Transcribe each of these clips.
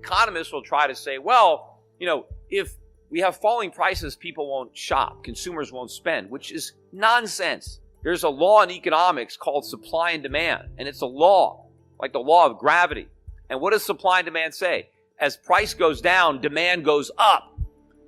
economists will try to say, well, if we have falling prices, people won't shop, consumers won't spend, which is nonsense. There's a law in economics called supply and demand, and it's a law, like the law of gravity. And what does supply and demand say? As price goes down, demand goes up.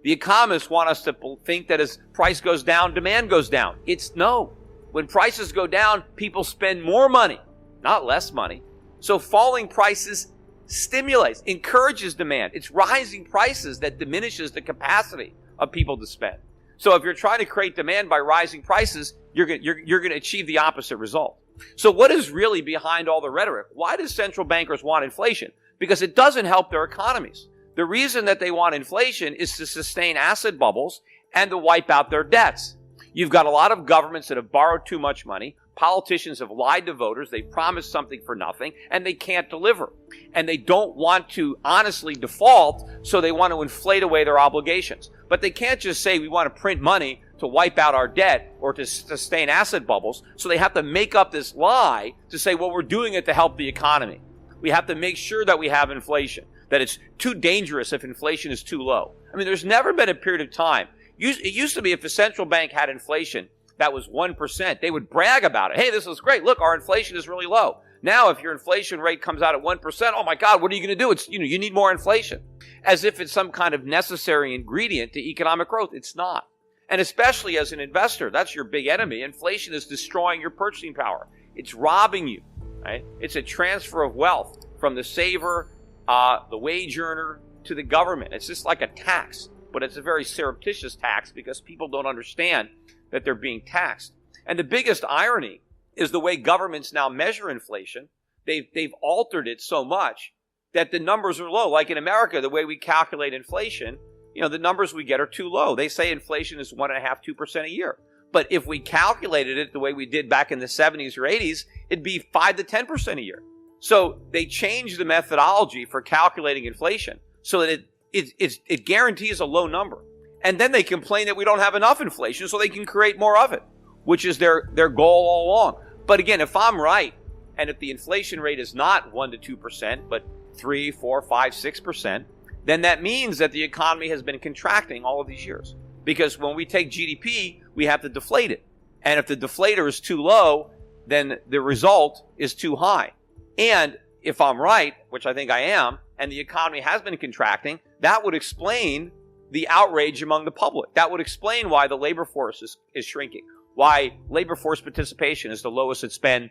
The economists want us to think that as price goes down, demand goes down. It's no. When prices go down, people spend more money, not less money. So falling prices stimulates, encourages demand. It's rising prices that diminishes the capacity of people to spend. So if you're trying to create demand by rising prices, you're going to achieve the opposite result. So what is really behind all the rhetoric? Why do central bankers want inflation? Because it doesn't help their economies. The reason that they want inflation is to sustain asset bubbles and to wipe out their debts. You've got a lot of governments that have borrowed too much money. Politicians have lied to voters. They promised something for nothing, and they can't deliver. And they don't want to honestly default, so they want to inflate away their obligations. But they can't just say we want to print money to wipe out our debt or to sustain asset bubbles. So they have to make up this lie to say, well, we're doing it to help the economy. We have to make sure that we have inflation, that it's too dangerous if inflation is too low. I mean, there's never been a period of time. It used to be if a central bank had inflation that was 1%, they would brag about it. Hey, this is great. Look, our inflation is really low. Now, if your inflation rate comes out at 1%, oh my God, what are you going to do? It's, you need more inflation. As if it's some kind of necessary ingredient to economic growth. It's not. And especially as an investor, that's your big enemy. Inflation is destroying your purchasing power. It's robbing you, right? It's a transfer of wealth from the saver, the wage earner, to the government. It's just like a tax, but it's a very surreptitious tax because people don't understand that they're being taxed. And the biggest irony is the way governments now measure inflation. They've altered it so much that the numbers are low. Like in America, the way we calculate inflation, the numbers we get are too low. They say inflation is 1.5%, 2% a year. But if we calculated it the way we did back in the 70s or 80s, it'd be 5 to 10% a year. So they changed the methodology for calculating inflation so that it guarantees a low number. And then they complain that we don't have enough inflation so they can create more of it, which is their goal all along. But again, if I'm right, and if the inflation rate is not 1 to 2%, but 3, 4, 5, 6%, then that means that the economy has been contracting all of these years. Because when we take GDP, we have to deflate it. And if the deflator is too low, then the result is too high. And if I'm right, which I think I am, and the economy has been contracting, that would explain the outrage among the public. That would explain why the labor force is shrinking, why labor force participation is the lowest it's been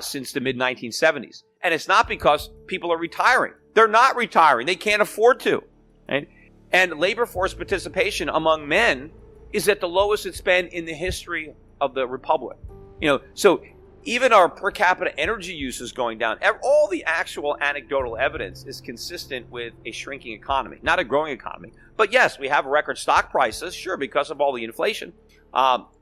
since the mid-1970s. And it's not because people are retiring. They're not retiring. They can't afford to. Right? And labor force participation among men is at the lowest it's been in the history of the republic. So even our per capita energy use is going down. All the actual anecdotal evidence is consistent with a shrinking economy, not a growing economy. But yes, we have record stock prices, sure, because of all the inflation.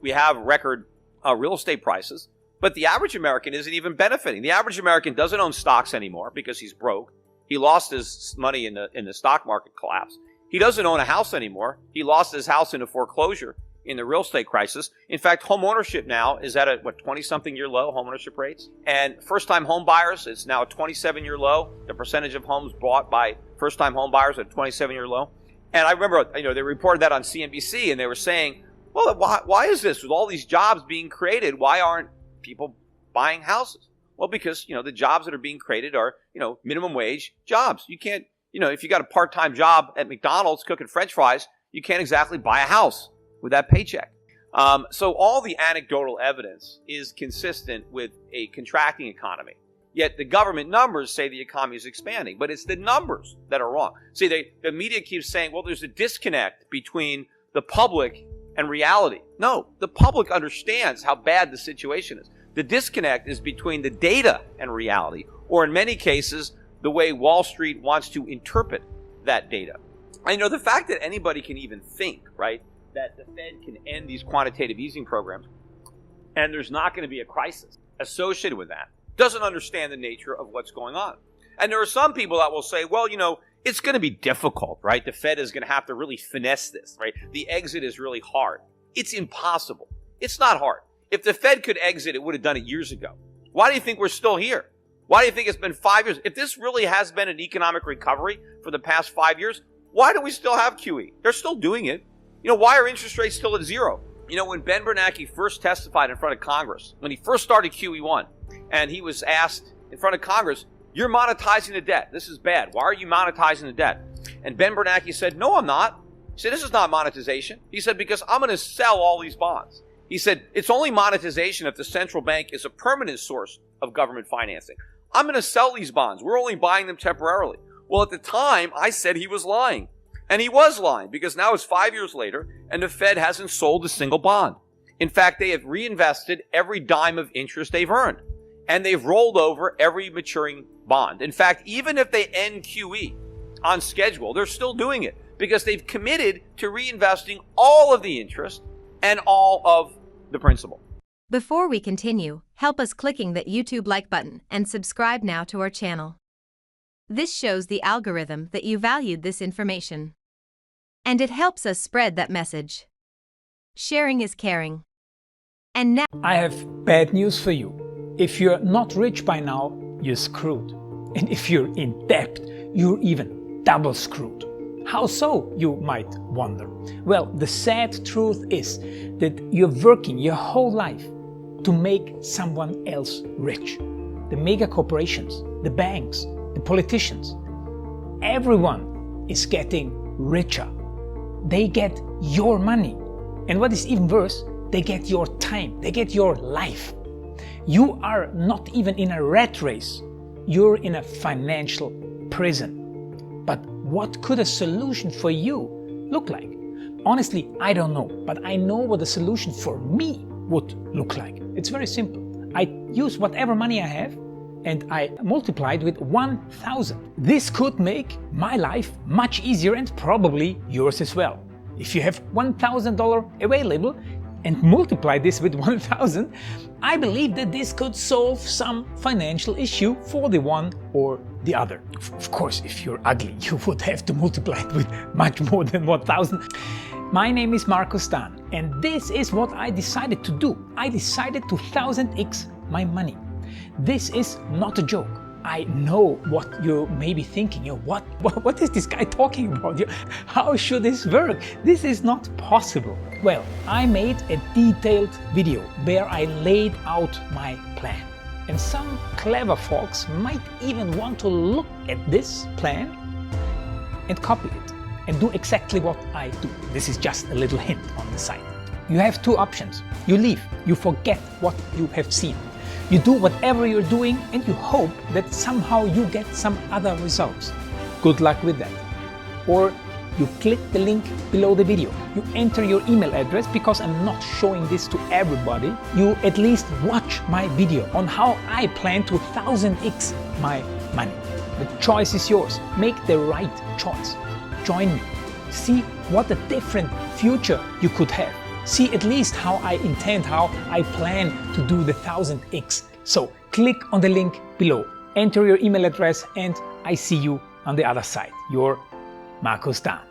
We have record real estate prices. But the average American isn't even benefiting. The average American doesn't own stocks anymore because he's broke. He lost his money in the stock market collapse. He doesn't own a house anymore. He lost his house into foreclosure in the real estate crisis. In fact, home ownership now is at a 20-something year low, home ownership rates. And first-time home buyers, it's now a 27-year low. The percentage of homes bought by first-time home buyers at a 27-year low. And I remember, they reported that on CNBC, and they were saying, well, why is this? With all these jobs being created, why aren't people buying houses? Well, because, the jobs that are being created are, minimum wage jobs. You can't, if you got a part-time job at McDonald's cooking French fries, you can't exactly buy a house with that paycheck. So all the anecdotal evidence is consistent with a contracting economy. Yet the government numbers say the economy is expanding, but it's the numbers that are wrong. See, the media keeps saying, well, there's a disconnect between the public and reality. No, the public understands how bad the situation is. The disconnect is between the data and reality, or in many cases, the way Wall Street wants to interpret that data. And the fact that anybody can even think, right, that the Fed can end these quantitative easing programs and there's not going to be a crisis associated with that, doesn't understand the nature of what's going on. And there are some people that will say, well, it's going to be difficult, right? The Fed is going to have to really finesse this, right? The exit is really hard. It's impossible. It's not hard. If the Fed could exit, it would have done it years ago. Why do you think we're still here? Why do you think it's been 5 years? If this really has been an economic recovery for the past 5 years, why do we still have QE? They're still doing it. Why are interest rates still at zero? When Ben Bernanke first testified in front of Congress, when he first started QE1, and he was asked in front of Congress, you're monetizing the debt. This is bad. Why are you monetizing the debt? And Ben Bernanke said, no, I'm not. He said, this is not monetization. He said, because I'm going to sell all these bonds. He said, it's only monetization if the central bank is a permanent source of government financing. I'm going to sell these bonds. We're only buying them temporarily. Well, at the time, I said he was lying. And he was lying, because now it's 5 years later, and the Fed hasn't sold a single bond. In fact, they have reinvested every dime of interest they've earned. And they've rolled over every maturing bond. In fact, even if they end QE on schedule, they're still doing it, because they've committed to reinvesting all of the interest and all of the principal. Before we continue, help us clicking that YouTube like button and subscribe now to our channel. This shows the algorithm that you valued this information. And it helps us spread that message. Sharing is caring. And now I have bad news for you. If you're not rich by now, you're screwed. And if you're in debt, you're even double screwed. How so, you might wonder? Well, the sad truth is that you're working your whole life to make someone else rich. The mega corporations, the banks, the politicians, everyone is getting richer. They get your money. And what is even worse, they get your time, they get your life. You are not even in a rat race. You're in a financial prison. But what could a solution for you look like? Honestly, I don't know, but I know what a solution for me would look like. It's very simple. I use whatever money I have and I multiply it with 1,000. This could make my life much easier and probably yours as well. If you have $1,000 available and multiply this with 1,000, I believe that this could solve some financial issue for the one or the other. Of course, if you're ugly, you would have to multiply it with much more than 1,000. My name is Markus Dahn, and this is what I decided to do. I decided to 1000x my money. This is not a joke. I know what you may be thinking. What is this guy talking about? How should this work? This is not possible. Well, I made a detailed video where I laid out my plan. And some clever folks might even want to look at this plan and copy it and do exactly what I do. This is just a little hint on the side. You have two options. You leave, you forget what you have seen. You do whatever you're doing and you hope that somehow you get some other results. Good luck with that. Or you click the link below the video. You enter your email address, because I'm not showing this to everybody. You at least watch my video on how I plan to 1000x my money. The choice is yours. Make the right choice. Join me. See what a different future you could have. See at least how I plan to do the 1000x. So click on the link below, enter your email address, and I see you on the other side. Your Markus Dahn.